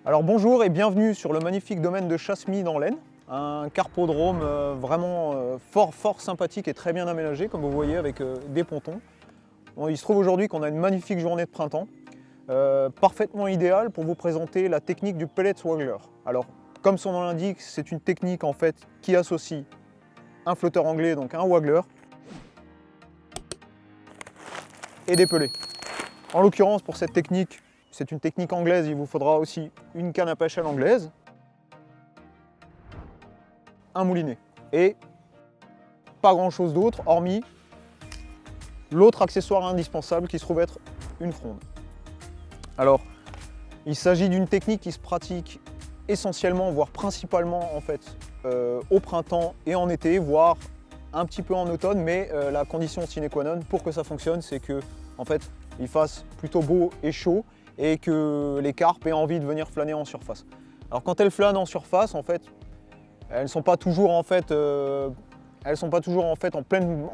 Alors bonjour et bienvenue sur le magnifique domaine de Chassemis dans l'Aisne, un carpodrome vraiment fort sympathique et très bien aménagé comme vous voyez avec des pontons. Bon, il se trouve aujourd'hui qu'on a une magnifique journée de printemps, parfaitement idéale pour vous présenter la technique du pellet waggler. Alors comme son nom l'indique, c'est une technique en fait qui associe un flotteur anglais, donc un waggler, et des pellets. En l'occurrence pour cette technique, c'est une technique anglaise, il vous faudra aussi une canne à pêche à l'anglaise, un moulinet et pas grand chose d'autre hormis l'autre accessoire indispensable qui se trouve être une fronde. Alors, il s'agit d'une technique qui se pratique essentiellement, voire principalement en fait, au printemps et en été, voire un petit peu en automne, mais la condition sine qua non pour que ça fonctionne, c'est que en fait, il fasse plutôt beau et chaud et que les carpes aient envie de venir flâner en surface. Alors quand elles flânent en surface, en fait, elles ne sont pas toujours en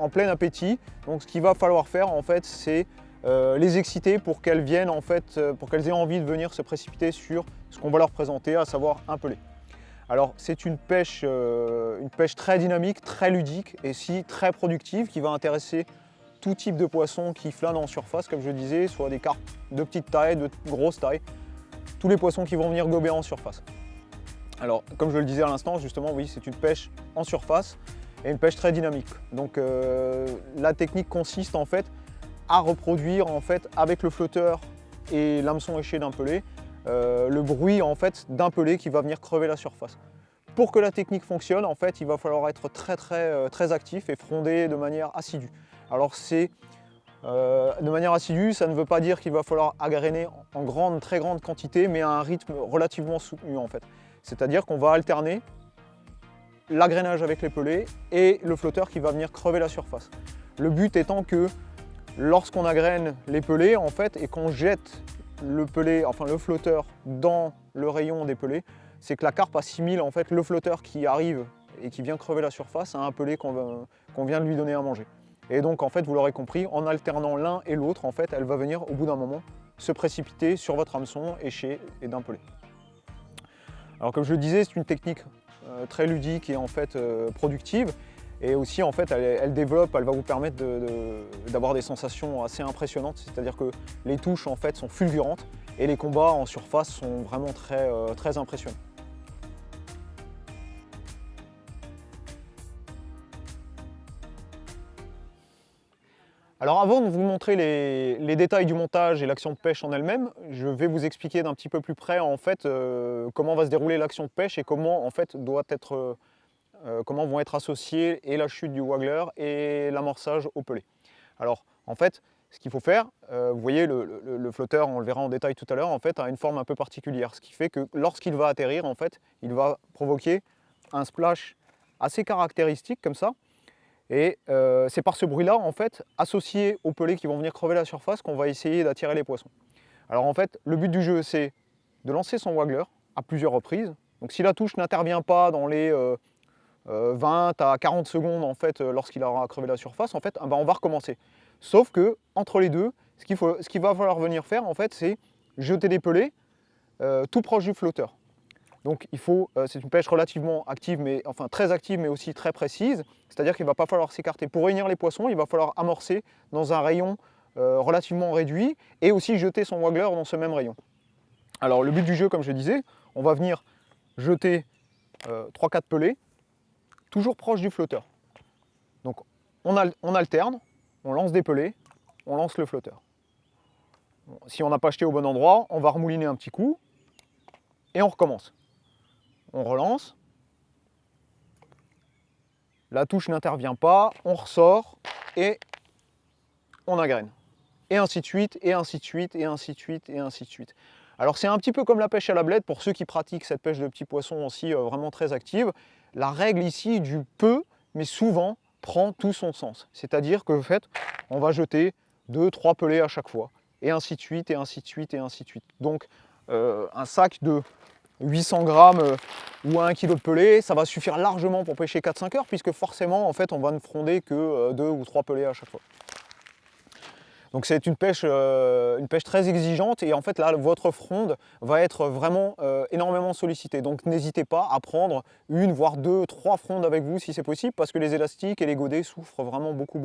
plein appétit. Donc ce qu'il va falloir faire en fait, c'est les exciter pour qu'elles viennent en fait, pour qu'elles aient envie de venir se précipiter sur ce qu'on va leur présenter, à savoir un pellet. Alors c'est une pêche très dynamique, très ludique et si très productive qui va intéresser tout type de poissons qui flânent en surface, comme je disais, soit des carpes de petite taille, de grosse taille, tous les poissons qui vont venir gober en surface. Alors, comme je le disais à l'instant, justement, oui, c'est une pêche en surface et une pêche très dynamique. Donc, la technique consiste en fait à reproduire en fait avec le flotteur et l'hameçon éché d'un pellet le bruit en fait d'un pellet qui va venir crever la surface. Pour que la technique fonctionne, en fait, il va falloir être très actif et fronder de manière assidue. Alors de manière assidue, ça ne veut pas dire qu'il va falloir agréner en très grande quantité, mais à un rythme relativement soutenu en fait. C'est-à-dire qu'on va alterner l'agrainage avec les pellets et le flotteur qui va venir crever la surface. Le but étant que lorsqu'on agrène les pellets en fait et qu'on jette le pellet, enfin le flotteur dans le rayon des pellets, c'est que la carpe assimile en fait le flotteur qui arrive et qui vient crever la surface à un pellet qu'on vient de lui donner à manger. Et donc en fait, vous l'aurez compris, en alternant l'un et l'autre, en fait, elle va venir au bout d'un moment se précipiter sur votre hameçon éché et d'un pellet. Alors comme je le disais, c'est une technique très ludique et en fait productive. Et aussi en fait, elle va vous permettre d'avoir des sensations assez impressionnantes. C'est-à-dire que les touches en fait sont fulgurantes et les combats en surface sont vraiment très impressionnants. Alors avant de vous montrer les détails du montage et l'action de pêche en elle-même, je vais vous expliquer d'un petit peu plus près en fait comment va se dérouler l'action de pêche et comment en fait comment vont être associés et la chute du waggler et l'amorçage au pellet. Alors en fait, ce qu'il faut faire, vous voyez le flotteur, on le verra en détail tout à l'heure, en fait a une forme un peu particulière, ce qui fait que lorsqu'il va atterrir, en fait, il va provoquer un splash assez caractéristique comme ça. Et c'est par ce bruit-là, en fait, associé aux pellets qui vont venir crever la surface, qu'on va essayer d'attirer les poissons. Alors en fait, le but du jeu, c'est de lancer son waggler à plusieurs reprises. Donc si la touche n'intervient pas dans les 20 à 40 secondes, en fait, lorsqu'il aura crevé la surface, en fait, on va recommencer. Sauf que entre les deux, ce qu'il va falloir venir faire, en fait, c'est jeter des pellets tout proche du flotteur. Donc c'est une pêche relativement active, enfin très active, mais aussi très précise. C'est-à-dire qu'il ne va pas falloir s'écarter. Pour réunir les poissons, il va falloir amorcer dans un rayon relativement réduit et aussi jeter son waggler dans ce même rayon. Alors le but du jeu, comme je disais, on va venir jeter 3-4 pellets, toujours proche du flotteur. Donc on alterne, on lance des pellets, on lance le flotteur. Bon, si on n'a pas jeté au bon endroit, on va remouliner un petit coup et on recommence. On relance, la touche n'intervient pas, on ressort et on agrène. Et ainsi de suite, et ainsi de suite, et ainsi de suite, et ainsi de suite. Alors c'est un petit peu comme la pêche à la blette pour ceux qui pratiquent cette pêche de petits poissons aussi vraiment très active. La règle ici du peu, mais souvent, prend tout son sens. C'est-à-dire que en fait, on va jeter 2-3 pellets à chaque fois. Et ainsi de suite, et ainsi de suite, et ainsi de suite. Donc un sac de 800 grammes ou 1 kg de pellet, ça va suffire largement pour pêcher 4-5 heures, puisque forcément, en fait, on va ne fronder que 2 ou 3 pellets à chaque fois. Donc c'est une pêche très exigeante et en fait là votre fronde va être vraiment énormément sollicitée. Donc n'hésitez pas à prendre une, voire deux, trois frondes avec vous si c'est possible parce que les élastiques et les godets souffrent vraiment beaucoup.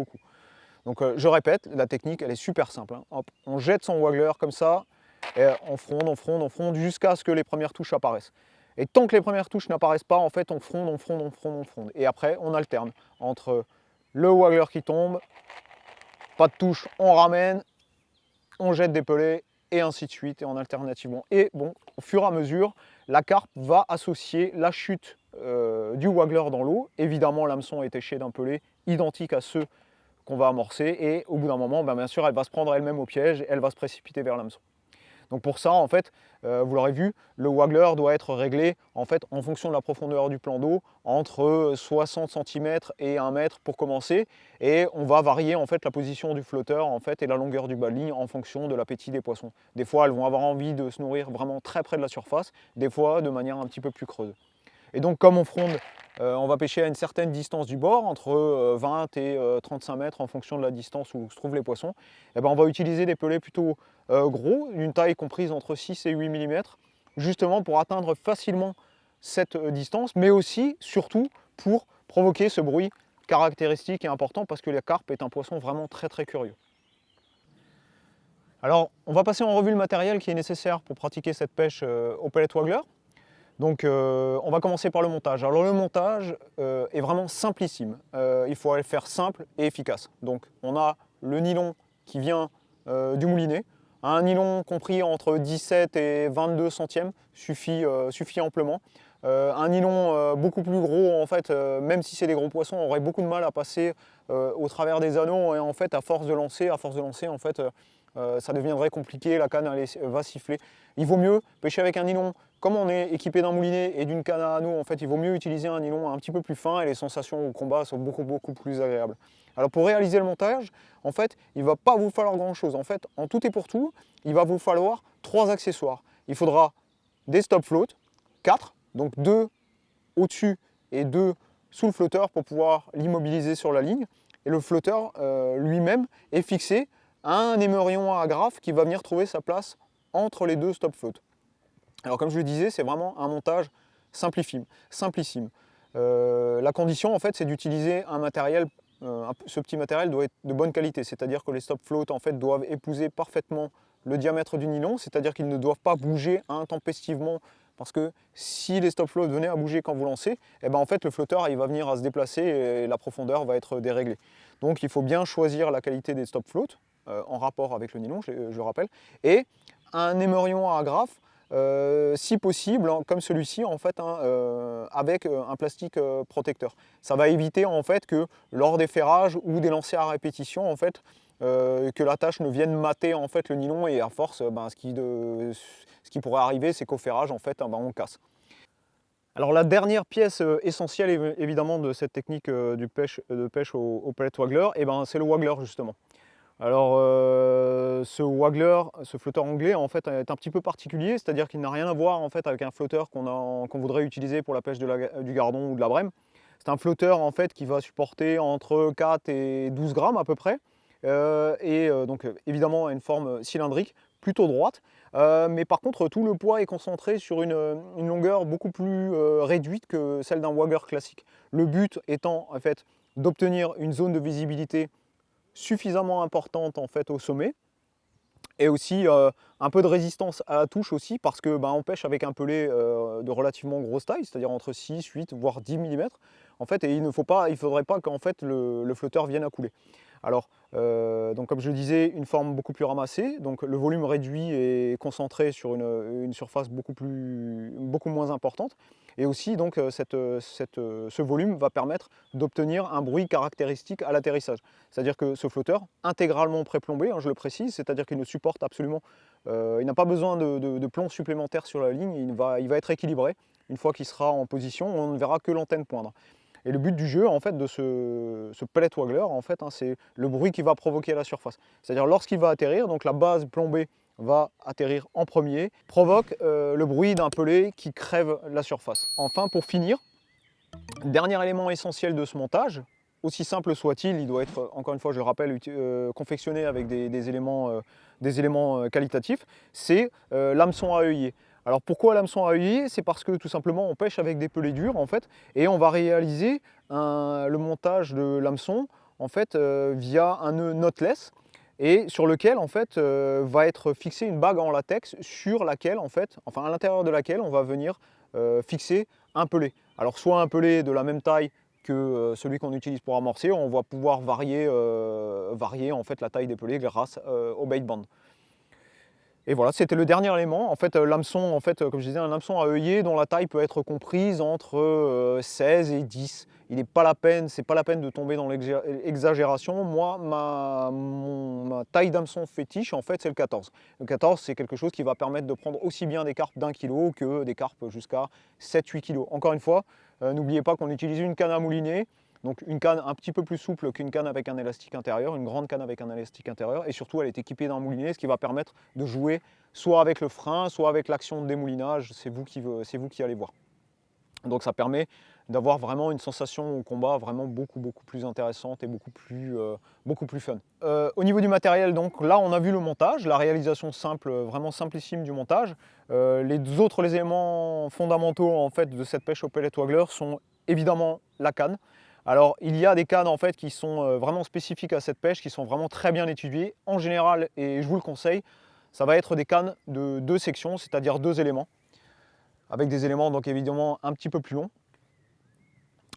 Donc je répète, la technique elle est super simple. Hein. Hop, on jette son waggler comme ça, et on fronde jusqu'à ce que les premières touches apparaissent. Et tant que les premières touches n'apparaissent pas, en fait on fronde. Et après on alterne entre le waggler qui tombe, pas de touche, on ramène, on jette des pelets et ainsi de suite et en alternativement. Et bon, au fur et à mesure, la carpe va associer la chute du waggler dans l'eau. Évidemment, l'hameçon est éché d'un pellet identique à ceux qu'on va amorcer et au bout d'un moment, bien sûr, elle va se prendre elle-même au piège et elle va se précipiter vers l'hameçon. Donc pour ça, en fait, vous l'aurez vu, le waggler doit être réglé en fait en fonction de la profondeur du plan d'eau, entre 60 cm et 1 mètre pour commencer, et on va varier en fait la position du flotteur en fait et la longueur du bas de ligne en fonction de l'appétit des poissons. Des fois, elles vont avoir envie de se nourrir vraiment très près de la surface, des fois de manière un petit peu plus creuse. Et donc comme on fronde, on va pêcher à une certaine distance du bord, entre 20 et 35 mètres en fonction de la distance où se trouvent les poissons, et ben on va utiliser des pelets plutôt gros, d'une taille comprise entre 6 et 8 mm, justement pour atteindre facilement cette distance, mais aussi, surtout, pour provoquer ce bruit caractéristique et important parce que la carpe est un poisson vraiment très curieux. Alors, on va passer en revue le matériel qui est nécessaire pour pratiquer cette pêche au pellet waggler. Donc on va commencer par le montage. Alors le montage est vraiment simplissime. Il faut le faire simple et efficace. Donc on a le nylon qui vient du moulinet. Un nylon compris entre 17 et 22 centièmes suffit amplement. Un nylon beaucoup plus gros, en fait, même si c'est des gros poissons, on aurait beaucoup de mal à passer au travers des anneaux et en fait à force de lancer, en fait, ça deviendrait compliqué, la canne va siffler. Il vaut mieux pêcher avec un nylon, comme on est équipé d'un moulinet et d'une canne à anneaux, en fait, il vaut mieux utiliser un nylon un petit peu plus fin et les sensations au combat sont beaucoup plus agréables. Alors pour réaliser le montage, en fait, il ne va pas vous falloir grand chose. En fait, en tout et pour tout, il va vous falloir 3 accessoires. Il faudra des stop float, 4, donc 2 au-dessus et 2 sous le flotteur pour pouvoir l'immobiliser sur la ligne. Et le flotteur lui-même est fixé à un émerion à agrafe qui va venir trouver sa place entre les 2 stop float. Alors comme je le disais, c'est vraiment un montage simplissime. La condition en fait, c'est d'utiliser un matériel, ce petit matériel doit être de bonne qualité, c'est-à-dire que les stop float en fait doivent épouser parfaitement le diamètre du nylon, c'est-à-dire qu'ils ne doivent pas bouger intempestivement, parce que si les stop float venaient à bouger quand vous lancez, eh ben en fait le flotteur il va venir à se déplacer et la profondeur va être déréglée. Donc il faut bien choisir la qualité des stop float en rapport avec le nylon, je le rappelle, et un émerion à agrafe, si possible, comme celui-ci en fait, avec un plastique protecteur. Ça va éviter en fait que lors des ferrages ou des lancers à répétition en fait, que la tâche ne vienne mater en fait le nylon et à force, ce qui pourrait arriver, c'est qu'au ferrage en fait, on casse. Alors la dernière pièce essentielle évidemment de cette technique de pêche au pellet waggler, c'est le waggler justement. Alors ce waggler, ce flotteur anglais en fait est un petit peu particulier, c'est-à-dire qu'il n'a rien à voir en fait avec un flotteur qu'on voudrait utiliser pour la pêche du gardon ou de la brème. C'est un flotteur en fait qui va supporter entre 4 et 12 grammes à peu près, donc évidemment une forme cylindrique, plutôt droite, mais par contre tout le poids est concentré sur une longueur beaucoup plus réduite que celle d'un waggler classique. Le but étant en fait d'obtenir une zone de visibilité suffisamment importante en fait au sommet et aussi un peu de résistance à la touche aussi parce que on pêche avec un pellet de relativement grosse taille, c'est-à-dire entre 6, 8 voire 10 mm en fait, et il ne faudrait pas qu'en fait le flotteur vienne à couler. Alors donc comme je le disais, une forme beaucoup plus ramassée, donc le volume réduit et concentré sur une surface beaucoup moins importante. Et aussi donc ce volume va permettre d'obtenir un bruit caractéristique à l'atterrissage. C'est-à-dire que ce flotteur, intégralement pré-plombé, je le précise, c'est-à-dire qu'il ne supporte absolument, il n'a pas besoin de plomb supplémentaire sur la ligne, il va être équilibré. Une fois qu'il sera en position, on ne verra que l'antenne poindre. Et le but du jeu en fait de ce pellet waggler en fait, c'est le bruit qu'il va provoquer à la surface. C'est-à-dire lorsqu'il va atterrir, donc la base plombée va atterrir en premier, provoque le bruit d'un pellet qui crève la surface. Enfin, pour finir, dernier élément essentiel de ce montage, aussi simple soit-il, il doit être, encore une fois, je le rappelle, confectionné avec des éléments qualitatifs, c'est l'hameçon à œillet. Alors pourquoi l'hameçon à œillet? C'est parce que tout simplement on pêche avec des pelets durs en fait, et on va réaliser le montage de l'hameçon en fait via un nœud knotless, et sur lequel en fait va être fixée une bague en latex sur laquelle en fait, enfin à l'intérieur de laquelle on va venir fixer un pelet. Alors soit un pelet de la même taille que celui qu'on utilise pour amorcer, on va pouvoir varier en fait la taille des pelets grâce au bait band. Et voilà, c'était le dernier élément. En fait, l'hameçon, en fait, comme je disais, un hameçon à œillet dont la taille peut être comprise entre 16 et 10. Il n'est pas la peine, c'est pas la peine de tomber dans l'exagération. Moi, ma taille d'hameçon fétiche, en fait, c'est le 14. Le 14, c'est quelque chose qui va permettre de prendre aussi bien des carpes d'1 kg que des carpes jusqu'à 7-8 kg. Encore une fois, n'oubliez pas qu'on utilise une canne à mouliner. Donc une canne un petit peu plus souple qu'une canne avec un élastique intérieur, une grande canne avec un élastique intérieur, et surtout elle est équipée d'un moulinet, ce qui va permettre de jouer soit avec le frein, soit avec l'action de démoulinage, c'est vous qui allez voir. Donc ça permet d'avoir vraiment une sensation au combat vraiment beaucoup plus intéressante et beaucoup plus fun. Au niveau du matériel, donc là on a vu le montage, la réalisation simple, vraiment simplissime du montage. Les autres éléments fondamentaux en fait de cette pêche au pellet waggler sont évidemment la canne. Alors il y a des cannes en fait qui sont vraiment spécifiques à cette pêche, qui sont vraiment très bien étudiées. En général, et je vous le conseille, ça va être des cannes de 2 sections, c'est-à-dire 2 éléments, avec des éléments donc évidemment un petit peu plus longs.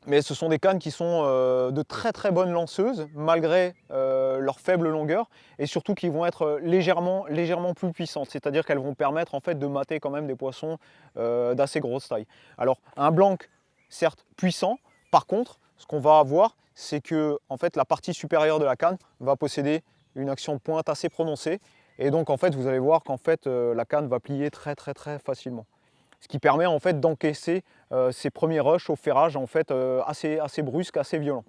Mais ce sont des cannes qui sont de très bonnes lanceuses, malgré leur faible longueur, et surtout qui vont être légèrement plus puissantes, c'est-à-dire qu'elles vont permettre en fait de mater quand même des poissons d'assez grosse taille. Alors un blanc, certes puissant, par contre, ce qu'on va avoir, c'est que en fait, la partie supérieure de la canne va posséder une action de pointe assez prononcée. Et donc, en fait, vous allez voir qu'en fait, la canne va plier très facilement. Ce qui permet en fait d'encaisser ces premiers rushs au ferrage en fait, assez brusques, assez violents.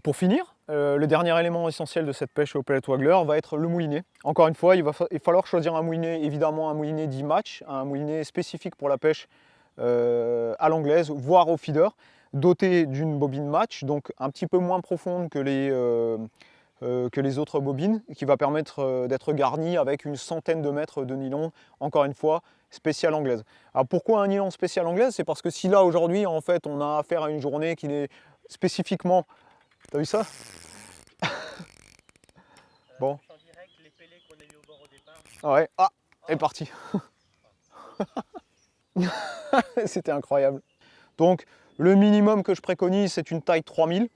Pour finir, le dernier élément essentiel de cette pêche au pellet waggler va être le moulinet. Encore une fois, il va falloir choisir un moulinet, évidemment un moulinet D-Match, un moulinet spécifique pour la pêche à l'anglaise, voire au feeder, doté d'une bobine match, donc un petit peu moins profonde que les autres bobines, qui va permettre d'être garnie avec une centaine de mètres de nylon, encore une fois, spéciale anglaise. Alors pourquoi un nylon spécial anglaise? C'est parce que si là aujourd'hui en fait on a affaire à une journée qui n'est spécifiquement... T'as vu ça? Bon. En direct, les pellets qu'on a mis au bord au départ. Ah ouais, ah, elle est partie. C'était incroyable. Donc le minimum que je préconise, c'est une taille 3000.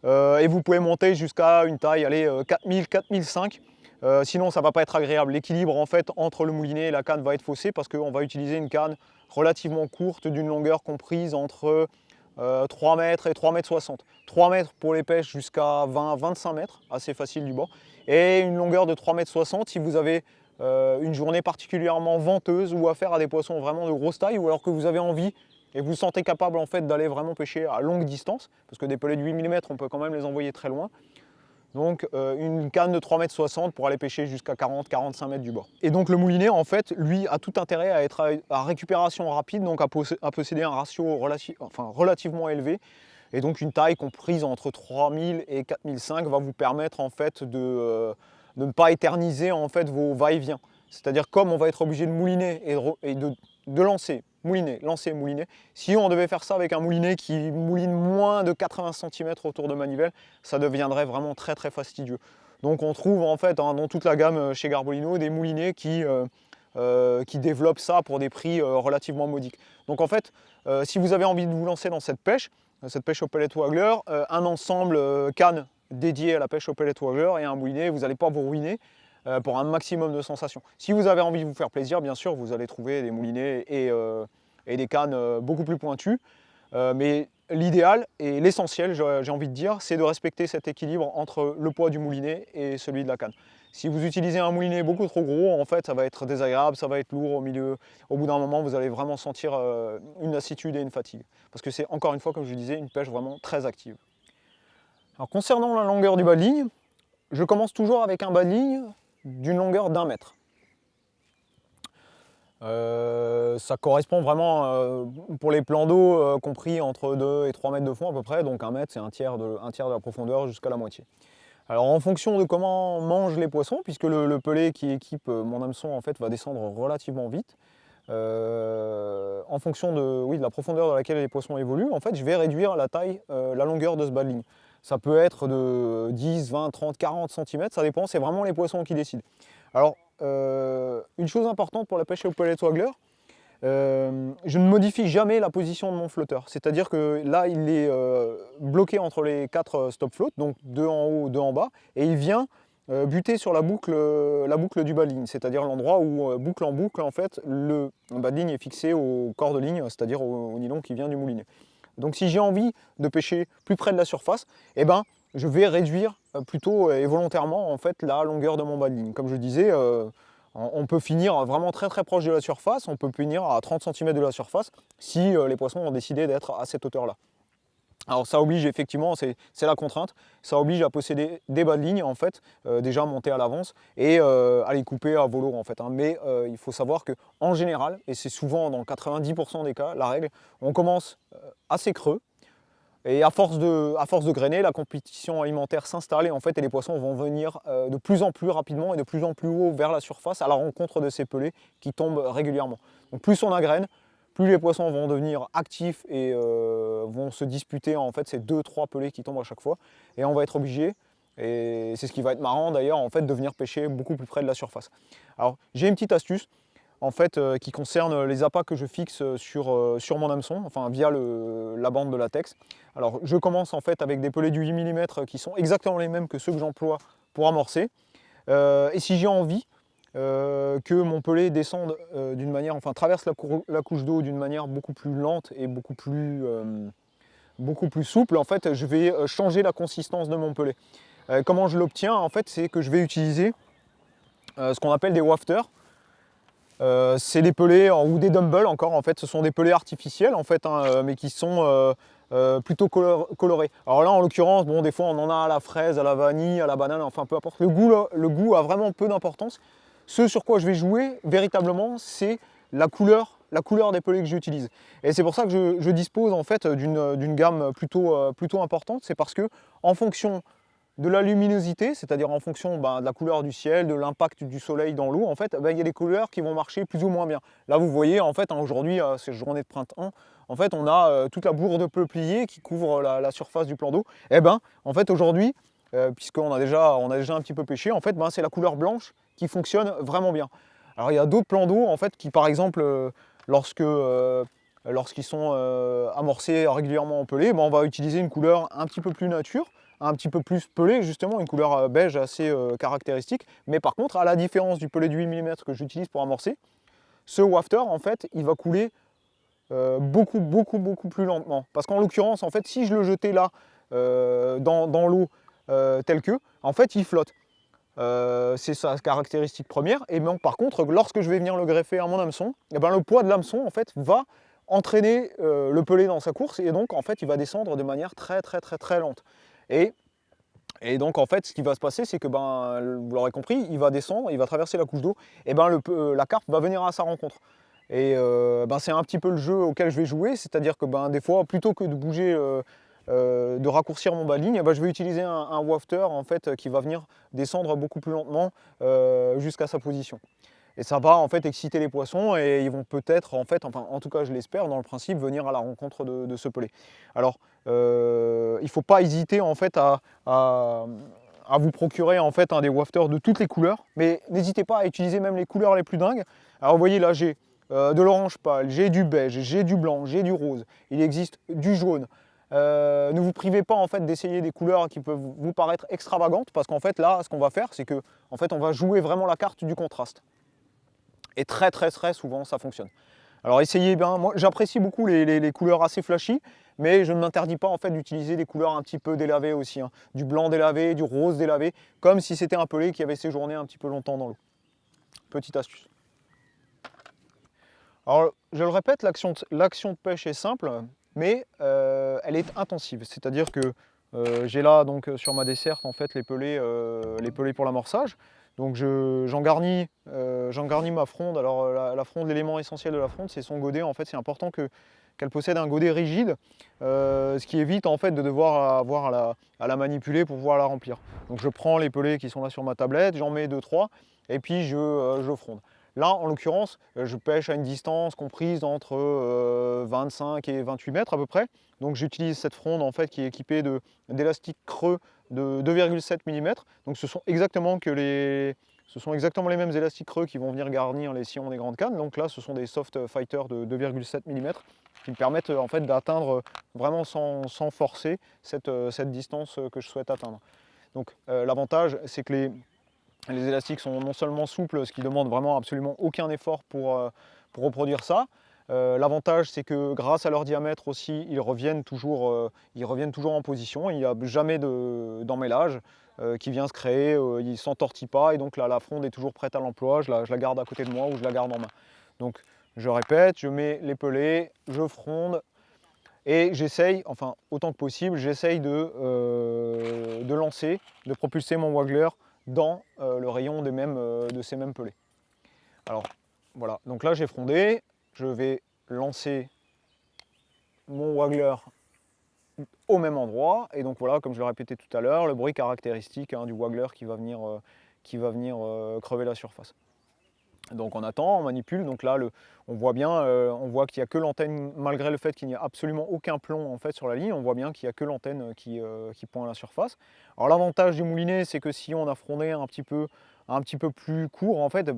Et vous pouvez monter jusqu'à une taille, allez, 4000, 4005. Sinon ça ne va pas être agréable. L'équilibre en fait entre le moulinet et la canne va être faussé parce qu'on va utiliser une canne relativement courte d'une longueur comprise entre 3 mètres et 3 mètres 60. 3 mètres pour les pêches jusqu'à 20-25 mètres, assez facile du bord. Et une longueur de 3 mètres 60 si vous avez une journée particulièrement venteuse ou affaire à des poissons vraiment de grosse taille, ou alors que vous avez envie et vous vous sentez capable en fait d'aller vraiment pêcher à longue distance, parce que des pellets de 8 mm on peut quand même les envoyer très loin. Donc une canne de 3,60 m pour aller pêcher jusqu'à 40-45 mètres du bord. Et donc le moulinet en fait lui a tout intérêt à être à récupération rapide, donc à posséder un ratio relativement élevé. Et donc une taille comprise entre 3000 et 4005 va vous permettre en fait de ne pas éterniser en fait vos va-et-vient. C'est-à-dire comme on va être obligé de mouliner et de lancer, mouliner, lancer, mouliner. Si on devait faire ça avec un moulinet qui mouline moins de 80 cm autour de manivelle, ça deviendrait vraiment très fastidieux. Donc on trouve en fait dans toute la gamme chez Garbolino des moulinets qui développent ça pour des prix relativement modiques. Donc en fait, si vous avez envie de vous lancer dans cette pêche au pellet waggler, un ensemble canne dédié à la pêche au pellet waggler et un moulinet, vous n'allez pas vous ruiner pour un maximum de sensations. Si vous avez envie de vous faire plaisir, bien sûr, vous allez trouver des moulinets et des cannes beaucoup plus pointues. Mais l'idéal et l'essentiel, j'ai envie de dire, c'est de respecter cet équilibre entre le poids du moulinet et celui de la canne. Si vous utilisez un moulinet beaucoup trop gros, en fait, ça va être désagréable, ça va être lourd au milieu. Au bout d'un moment, vous allez vraiment sentir une lassitude et une fatigue. Parce que c'est, encore une fois, comme je disais, une pêche vraiment très active. Alors, concernant la longueur du bas de ligne, je commence toujours avec un bas de ligne d'une longueur d'1 mètre. Ça correspond vraiment pour les plans d'eau compris entre 2 et 3 mètres de fond à peu près, donc 1 mètre c'est un tiers de la profondeur jusqu'à la moitié. Alors en fonction de comment mangent les poissons, puisque le pelet qui équipe mon hameçon en fait va descendre relativement vite, en fonction de la profondeur dans laquelle les poissons évoluent, en fait je vais réduire la taille, la longueur de ce bas de ligne. Ça peut être de 10, 20, 30, 40 cm, ça dépend, c'est vraiment les poissons qui décident. Alors une chose importante pour la pêche au pellet waggler, je ne modifie jamais la position de mon flotteur. C'est-à-dire que là, il est bloqué entre les 4 stop float, donc 2 en haut, 2 en bas, et il vient buter sur la boucle du bas de ligne, c'est-à-dire l'endroit où, boucle en boucle, en fait, le bas de ligne est fixé au corps de ligne, c'est-à-dire au nylon qui vient du moulinet. Donc si j'ai envie de pêcher plus près de la surface, eh ben, je vais réduire plutôt et volontairement en fait, la longueur de mon bas de ligne. Comme je disais, on peut finir vraiment très très proche de la surface, on peut finir à 30 cm de la surface si les poissons ont décidé d'être à cette hauteur-là. Alors ça oblige effectivement, c'est la contrainte, ça oblige à posséder des bas de ligne en fait, déjà montés à l'avance et à les couper à volo en fait. Hein. Mais il faut savoir qu'en général, et c'est souvent dans 90% des cas la règle, on commence assez creux. Et à force de grainer, la compétition alimentaire s'installe et en fait et les poissons vont venir de plus en plus rapidement et de plus en plus haut vers la surface à la rencontre de ces pelets qui tombent régulièrement. Donc plus on agrène, plus les poissons vont devenir actifs et vont se disputer en fait ces 2-3 pelets qui tombent à chaque fois. Et on va être obligé, et c'est ce qui va être marrant d'ailleurs, en fait, de venir pêcher beaucoup plus près de la surface. Alors j'ai une petite astuce en fait, qui concerne les appâts que je fixe sur mon hameçon, enfin via la bande de latex. Alors je commence en fait avec des pelets du 8 mm qui sont exactement les mêmes que ceux que j'emploie pour amorcer. Et si j'ai envie que mon pelet descende d'une manière, enfin traverse la couche d'eau d'une manière beaucoup plus lente et beaucoup plus souple, en fait je vais changer la consistance de mon pelet. Comment je l'obtiens en fait, c'est que je vais utiliser ce qu'on appelle des wafters. C'est des pelets ou des dumbbells encore en fait, ce sont des pelets artificiels en fait, hein, mais qui sont plutôt colorés. Alors là en l'occurrence, bon des fois on en a à la fraise, à la vanille, à la banane, enfin peu importe. Le goût a vraiment peu d'importance. Ce sur quoi je vais jouer véritablement, c'est la couleur des pelets que j'utilise. Et c'est pour ça que je dispose en fait d'une gamme plutôt importante. C'est parce que en fonction de la luminosité, c'est-à-dire en fonction de la couleur du ciel, de l'impact du soleil dans l'eau, en fait, il y a des couleurs qui vont marcher plus ou moins bien. Là, vous voyez, en fait, aujourd'hui, ces journées de printemps, en fait, on a toute la bourre de peupliers qui couvre la surface du plan d'eau. Et en fait, aujourd'hui, puisqu'on a déjà un petit peu pêché, en fait, c'est la couleur blanche qui fonctionne vraiment bien. Alors, il y a d'autres plans d'eau, en fait, qui, par exemple, lorsqu'ils sont amorcés régulièrement en pelé, on va utiliser une couleur un petit peu plus nature, un petit peu plus pelé, justement, une couleur beige assez caractéristique. Mais par contre, à la différence du pelé de 8 mm que j'utilise pour amorcer, ce wafter, en fait, il va couler beaucoup plus lentement. Parce qu'en l'occurrence, en fait, si je le jetais là, dans l'eau tel que, en fait, il flotte. C'est sa caractéristique première. Et par contre, lorsque je vais venir le greffer à mon hameçon, le poids de l'hameçon, en fait, va entraîner le pelé dans sa course. Et donc, en fait, il va descendre de manière très lente. Et donc en fait ce qui va se passer c'est que vous l'aurez compris, il va descendre, il va traverser la couche d'eau et la carpe va venir à sa rencontre. Et c'est un petit peu le jeu auquel je vais jouer, c'est-à-dire que des fois plutôt que de bouger, de raccourcir mon bas de ligne, je vais utiliser un wafter en fait qui va venir descendre beaucoup plus lentement jusqu'à sa position. Et ça va en fait exciter les poissons et ils vont peut-être en fait, enfin en tout cas je l'espère dans le principe, venir à la rencontre de ce pelé. Alors il ne faut pas hésiter en fait à vous procurer en fait des wafters de toutes les couleurs, mais n'hésitez pas à utiliser même les couleurs les plus dingues. Alors vous voyez là j'ai de l'orange pâle, j'ai du beige, j'ai du blanc, j'ai du rose, il existe du jaune. Ne vous privez pas en fait d'essayer des couleurs qui peuvent vous paraître extravagantes parce qu'en fait là ce qu'on va faire c'est que en fait on va jouer vraiment la carte du contraste. Et très souvent ça fonctionne. Alors essayez bien, moi j'apprécie beaucoup les couleurs assez flashy, mais je ne m'interdis pas en fait d'utiliser des couleurs un petit peu délavées aussi, hein. Du blanc délavé, du rose délavé, comme si c'était un pelé qui avait séjourné un petit peu longtemps dans l'eau. Petite astuce. Alors je le répète, l'action de pêche est simple, mais elle est intensive. C'est-à-dire que j'ai là donc sur ma desserte en fait les pelés pour l'amorçage. Donc j'en garnis ma fronde. Alors la fronde, l'élément essentiel de la fronde, c'est son godet. En fait, c'est important qu'elle possède un godet rigide, ce qui évite en fait de devoir avoir à la manipuler pour pouvoir la remplir. Donc je prends les pelets qui sont là sur ma tablette, j'en mets 2-3 et puis je fronde. Là, en l'occurrence, je pêche à une distance comprise entre 25 et 28 mètres à peu près. Donc j'utilise cette fronde en fait qui est équipée d'élastiques creux de 2,7 mm. Donc ce sont exactement les mêmes élastiques creux qui vont venir garnir les sillons des grandes cannes. Donc là, ce sont des soft fighters de 2,7 mm qui me permettent en fait d'atteindre vraiment sans forcer cette distance que je souhaite atteindre. Donc l'avantage, c'est que les élastiques sont non seulement souples, ce qui demande vraiment absolument aucun effort pour reproduire ça. L'avantage, c'est que grâce à leur diamètre aussi, ils reviennent toujours en position. Il n'y a jamais d'emmêlage qui vient se créer, ils ne s'entortillent pas et donc là, la fronde est toujours prête à l'emploi. Je la garde à côté de moi ou je la garde en main. Donc je répète, je mets les pelets, je fronde et j'essaye, enfin autant que possible, j'essaye de lancer, de propulser mon waggler dans le rayon de ces mêmes pelets. Alors voilà, donc là j'ai frondé, je vais lancer mon waggler au même endroit et donc voilà, comme je le répétais tout à l'heure, le bruit caractéristique du waggler qui va venir crever la surface. Donc on attend, on manipule, donc là on voit bien, on voit qu'il n'y a que l'antenne, malgré le fait qu'il n'y a absolument aucun plomb en fait sur la ligne, on voit bien qu'il n'y a que l'antenne qui pointe à la surface. Alors l'avantage du moulinet, c'est que si on a frondé un petit peu plus court, en fait,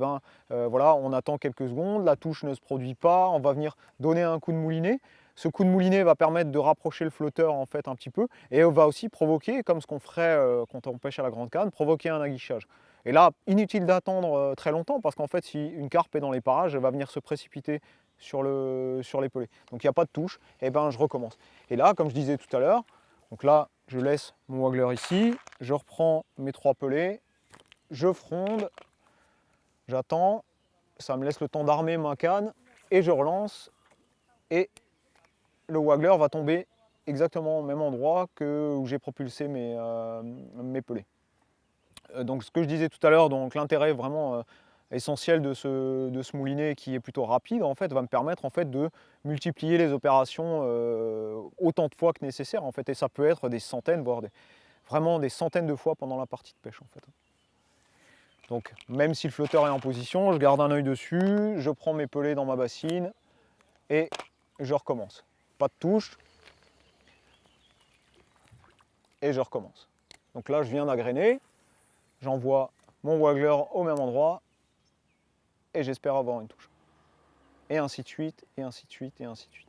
voilà, on attend quelques secondes, la touche ne se produit pas, on va venir donner un coup de moulinet. Ce coup de moulinet va permettre de rapprocher le flotteur en fait un petit peu et va aussi provoquer, comme ce qu'on ferait quand on pêche à la grande canne, provoquer un aguichage. Et là, inutile d'attendre très longtemps parce qu'en fait, si une carpe est dans les parages, elle va venir se précipiter sur les pelets. Donc il n'y a pas de touche, et ben je recommence. Et là, comme je disais tout à l'heure, donc là, je laisse mon waggler ici, je reprends mes 3 pelets, je fronde, j'attends, ça me laisse le temps d'armer ma canne, et je relance, et le waggler va tomber exactement au même endroit où j'ai propulsé mes pelets. Donc ce que je disais tout à l'heure, donc l'intérêt vraiment essentiel de ce moulinet qui est plutôt rapide, en fait, va me permettre en fait, de multiplier les opérations autant de fois que nécessaire. En fait, et ça peut être des centaines, voire vraiment des centaines de fois pendant la partie de pêche. En fait. Donc même si le flotteur est en position, je garde un œil dessus, je prends mes pelets dans ma bassine et je recommence. Pas de touche. Et je recommence. Donc là, je viens d'agréner. J'envoie mon waggler au même endroit et j'espère avoir une touche. Et ainsi de suite, et ainsi de suite, et ainsi de suite.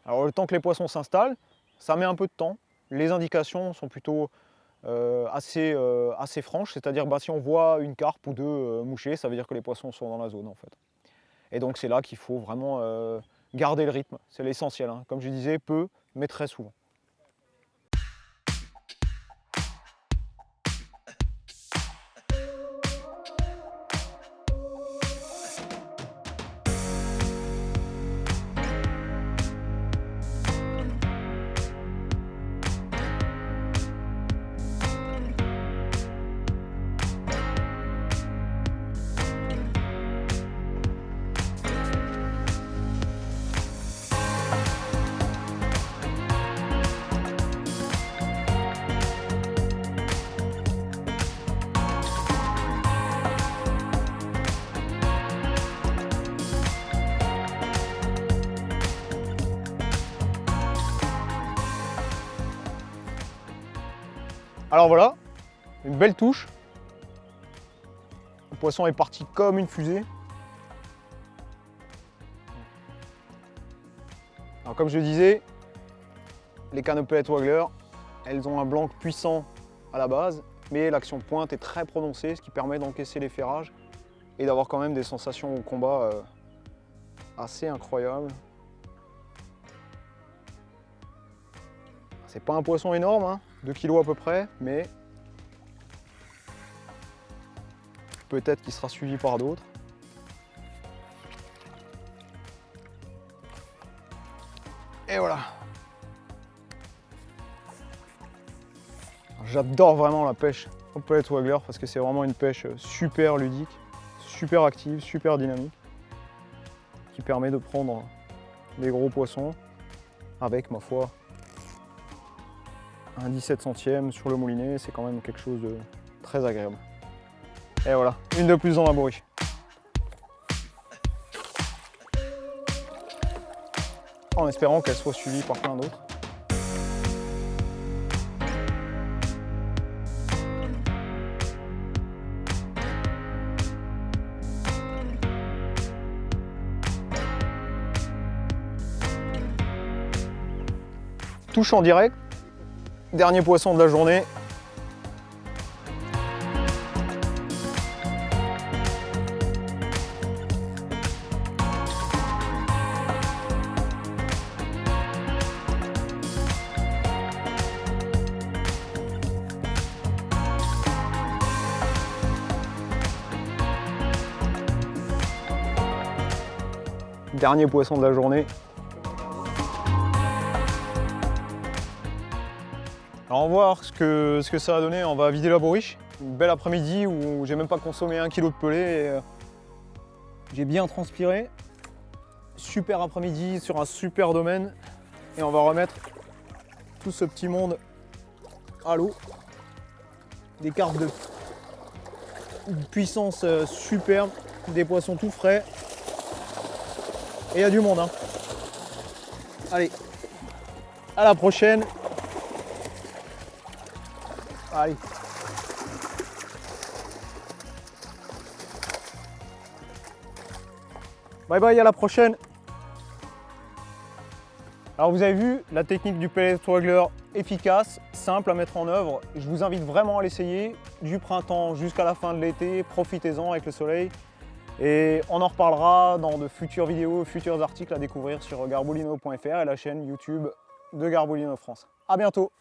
Alors le temps que les poissons s'installent, ça met un peu de temps. Les indications sont plutôt assez franches, c'est-à-dire si on voit une carpe ou 2 moucher, ça veut dire que les poissons sont dans la zone en fait. Et donc c'est là qu'il faut vraiment garder le rythme, c'est l'essentiel. Hein. Comme je disais, peu, mais très souvent. Alors voilà, une belle touche. Le poisson est parti comme une fusée. Alors comme je le disais, les cannes pellet waggler, elles ont un blanc puissant à la base, mais l'action de pointe est très prononcée, ce qui permet d'encaisser les ferrages et d'avoir quand même des sensations au combat assez incroyables. C'est pas un poisson énorme, hein, 2 kg à peu près, mais peut-être qu'il sera suivi par d'autres. Et voilà. J'adore vraiment la pêche au pellet waggler parce que c'est vraiment une pêche super ludique, super active, super dynamique, qui permet de prendre des gros poissons avec, ma foi, un 17 centièmes sur le moulinet. C'est quand même quelque chose de très agréable. Et voilà, une de plus dans la bourriche. En espérant qu'elle soit suivie par plein d'autres. Touche en direct, dernier poisson de la journée. Dernier poisson de la journée. Alors on va voir ce que ça va donner. On va vider la bourriche. Une belle après-midi où j'ai même pas consommé 1 kg de pelé. J'ai bien transpiré. Super après-midi sur un super domaine. Et on va remettre tout ce petit monde à l'eau. Des carpes de puissance superbe, des poissons tout frais. Et il y a du monde, hein. Allez, à la prochaine. Allez. Bye bye, à la prochaine. Alors vous avez vu la technique du pellet waggler efficace, simple à mettre en œuvre. Je vous invite vraiment à l'essayer du printemps jusqu'à la fin de l'été. Profitez-en avec le soleil. Et on en reparlera dans de futures vidéos, futurs articles à découvrir sur garbolino.fr et la chaîne YouTube de Garbolino France. À bientôt.